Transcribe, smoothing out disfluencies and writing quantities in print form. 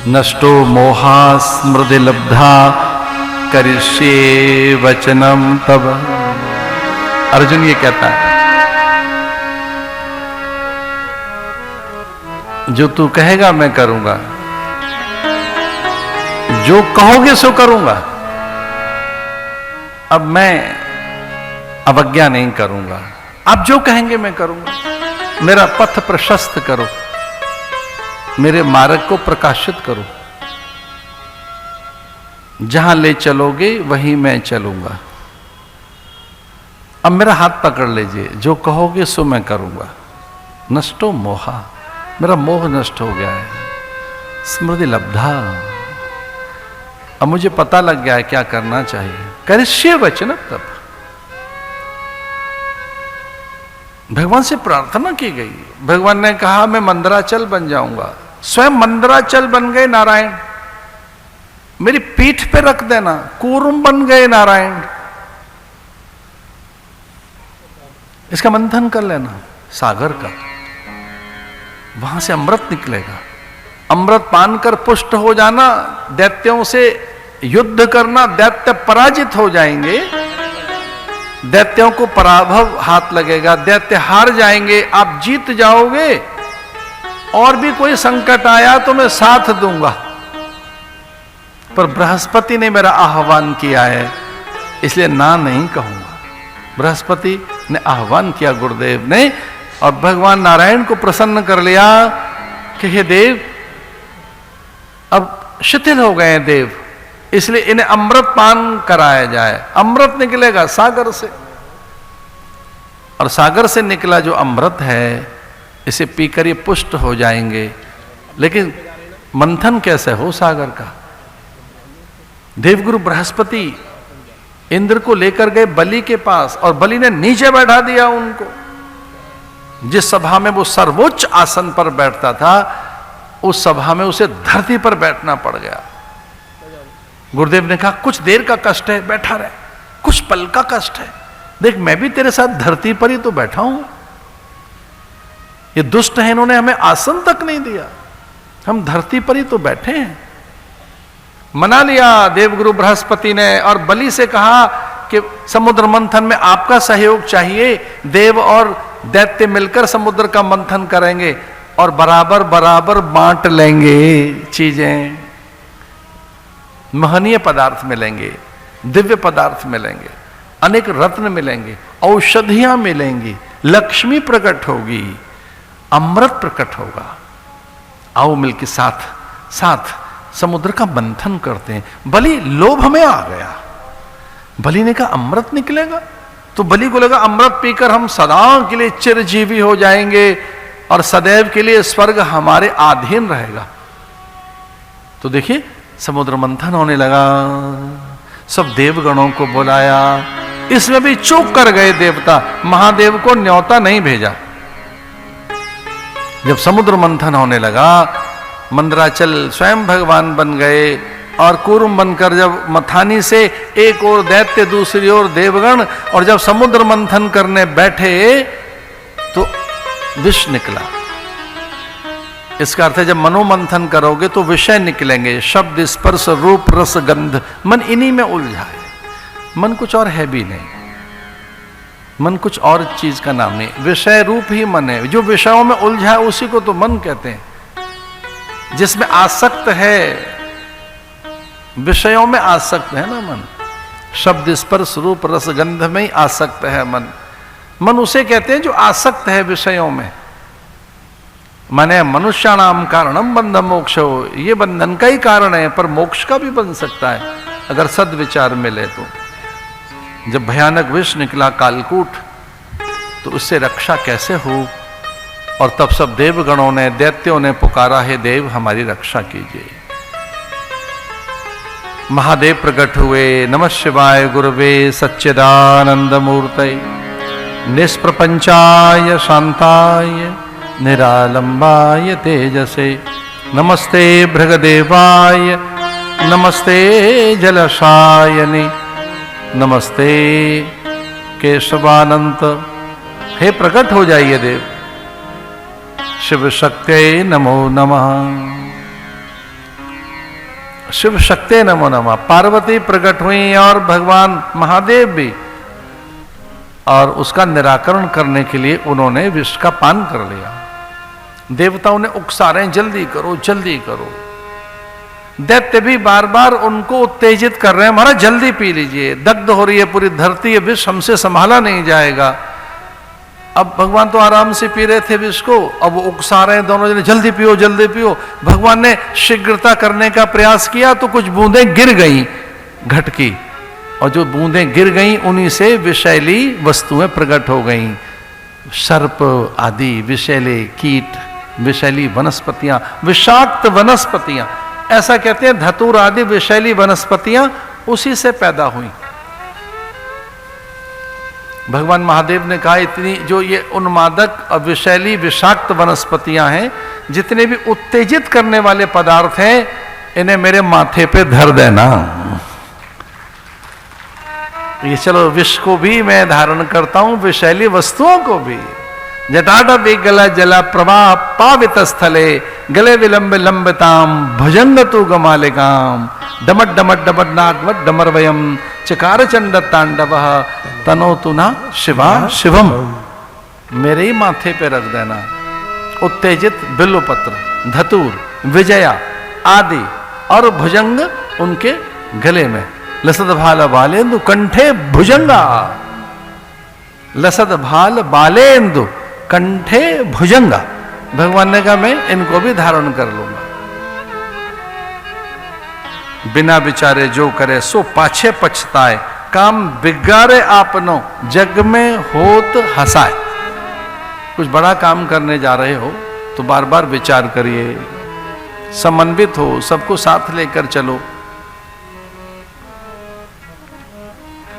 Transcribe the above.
नष्टो मोहा स्मृति लब्धा करिष्ये वचनम तब। अर्जुन ये कहता है, जो तू कहेगा मैं करूंगा, जो कहोगे सो करूंगा। अब मैं अवज्ञा नहीं करूंगा, आप जो कहेंगे मैं करूंगा। मेरा पथ प्रशस्त करो, मेरे मार्ग को प्रकाशित करो, जहां ले चलोगे वहीं मैं चलूंगा। अब मेरा हाथ पकड़ लीजिए, जो कहोगे सो मैं करूंगा। नष्टो मोहा, मेरा मोह नष्ट हो गया है। स्मृति लब्धा, अब मुझे पता लग गया है क्या करना चाहिए। करिष्ये वचन तब। भगवान से प्रार्थना की गई, भगवान ने कहा मैं मंदराचल बन जाऊंगा। स्वयं मंदराचल बन गए नारायण, मेरी पीठ पे रख देना। कूर्म बन गए नारायण, इसका मंथन कर लेना सागर का, वहां से अमृत निकलेगा। अमृत पान कर पुष्ट हो जाना, दैत्यों से युद्ध करना, दैत्य पराजित हो जाएंगे, दैत्यों को पराभव हाथ लगेगा, दैत्य हार जाएंगे, आप जीत जाओगे। और भी कोई संकट आया तो मैं साथ दूंगा। पर बृहस्पति ने मेरा आह्वान किया है, इसलिए ना नहीं कहूंगा। बृहस्पति ने आह्वान किया गुरुदेव ने, और भगवान नारायण को प्रसन्न कर लिया कि हे देव, अब शिथिल हो गए हैं देव, इसलिए इन्हें अमृत पान कराया जाए। अमृत निकलेगा सागर से, और सागर से निकला जो अमृत है इसे पीकर ये पुष्ट हो जाएंगे। लेकिन मंथन कैसे हो सागर का? देवगुरु बृहस्पति इंद्र को लेकर गए बलि के पास, और बलि ने नीचे बैठा दिया उनको। जिस सभा में वो सर्वोच्च आसन पर बैठता था, उस सभा में उसे धरती पर बैठना पड़ गया। गुरुदेव ने कहा कुछ देर का कष्ट है, बैठा रहे, कुछ पल का कष्ट है, देख मैं भी तेरे साथ धरती पर ही तो बैठा हूं। ये दुष्ट है, इन्होंने हमें आसन तक नहीं दिया, हम धरती पर ही तो बैठे हैं। मना लिया देवगुरु बृहस्पति ने, और बलि से कहा कि समुद्र मंथन में आपका सहयोग चाहिए। देव और दैत्य मिलकर समुद्र का मंथन करेंगे और बराबर बराबर बांट लेंगे चीजें। महनीय पदार्थ मिलेंगे, दिव्य पदार्थ मिलेंगे, अनेक रत्न मिलेंगे, औषधियां मिलेंगी, लक्ष्मी प्रकट होगी, अमृत प्रकट होगा। आओ मिलके साथ साथ समुद्र का मंथन करते हैं। बलि लोभ में आ गया, बलि ने कहा अमृत निकलेगा, तो बलि को लगा अमृत पीकर हम सदा के लिए चिरजीवी हो जाएंगे और सदैव के लिए स्वर्ग हमारे अधीन रहेगा। तो देखिए समुद्र मंथन होने लगा, सब देवगणों को बुलाया, इसमें भी चूक कर गए देवता, महादेव को न्योता नहीं भेजा। जब समुद्र मंथन होने लगा, मंदराचल स्वयं भगवान बन गए, और कूर्म बनकर जब मथानी से एक ओर दैत्य दूसरी ओर देवगण, और जब समुद्र मंथन करने बैठे तो विष निकला। इसका अर्थ है जब मनोमंथन करोगे तो विषय निकलेंगे, शब्द स्पर्श रूप रस गंध। मन इन्हीं में उलझा है, मन कुछ और है भी नहीं, मन कुछ और चीज का नाम नहीं, विषय रूप ही मन है। जो विषयों में उलझा है उसी को तो मन कहते हैं। जिसमें आसक्त है, विषयों में आसक्त है ना मन, शब्द स्पर्श रूप रस गंध में ही आसक्त है मन। मन उसे कहते हैं जो आसक्त है विषयों में। माने मनुष्याणाम कारणम बंध मोक्ष हो, ये बंधन का ही कारण है, पर मोक्ष का भी बन सकता है अगर सद्विचार मिले तो। जब भयानक विष निकला कालकूट, तो उससे रक्षा कैसे हो? और तब सब देवगणों ने, दैत्यों ने पुकारा, हे देव हमारी रक्षा कीजिए। महादेव प्रकट हुए। नमः शिवाय गुरुवे सच्चिदानंद मूर्तये निष्प्रपंचाय शांताय निरालंबाय तेजसे। नमस्ते भृगदेवाय नमस्ते जलशायने नमस्ते केशवानंत। हे प्रकट हो जाइए देव। शिव शक्त्यै नमो नमः। शिव शक्ति नमो नमः। पार्वती प्रकट हुई और भगवान महादेव भी, और उसका निराकरण करने के लिए उन्होंने विष का पान कर लिया। देवताओं ने उकसा रहे हैं, जल्दी करो जल्दी करो। दैत्य भी बार बार उनको उत्तेजित कर रहे हैं, महाराज जल्दी पी लीजिए, दग्ध हो रही है पूरी धरती, ये विष हमसे संभाला नहीं जाएगा। अब भगवान तो आराम से पी रहे थे विष को, अब वो उकसा रहे हैं दोनों जने, जल्दी पियो जल्दी पियो। भगवान ने शीघ्रता करने का प्रयास किया तो कुछ बूंदें गिर गई घट की, और जो बूंदें गिर गई उन्हीं से विषैली वस्तुएं प्रकट हो गईं। सर्प आदि विषैले कीट, विषैली वनस्पतियां, विषाक्त वनस्पतियां, ऐसा कहते हैं धतूर आदि विषैली वनस्पतियां उसी से पैदा हुई। भगवान महादेव ने कहा इतनी जो ये उन्मादक और विषैली विषाक्त वनस्पतियां हैं, जितने भी उत्तेजित करने वाले पदार्थ हैं, इन्हें मेरे माथे पे धर देना। ये चलो विष को भी मैं धारण करता हूं, विषैली वस्तुओं को भी। जटाटवी गला जला प्रवाह पावित स्थले गले विलंब लंबताम भजंग तु गमालिकाम डमट डमट डमट नागवट डमरवयम चकार चंड तांडव तनोतु ना शिवा शिवम। मेरे ही माथे पे रख देना। उत्तेजित बिल्वपत्र, धतूर, विजया आदि और भुजंग उनके गले में। लसद भाल बालेंदु कंठे भुजंगा, लसद भाल बालेंदु कंठे भुजंगा। भगवान ने कहा मैं इनको भी धारण कर लूंगा। बिना विचारे जो करे सो पाछे पछताए, काम बिगाड़े आपनो जग में होत हंसाए। कुछ बड़ा काम करने जा रहे हो तो बार बार विचार करिए, समन्वित हो, सबको साथ लेकर चलो।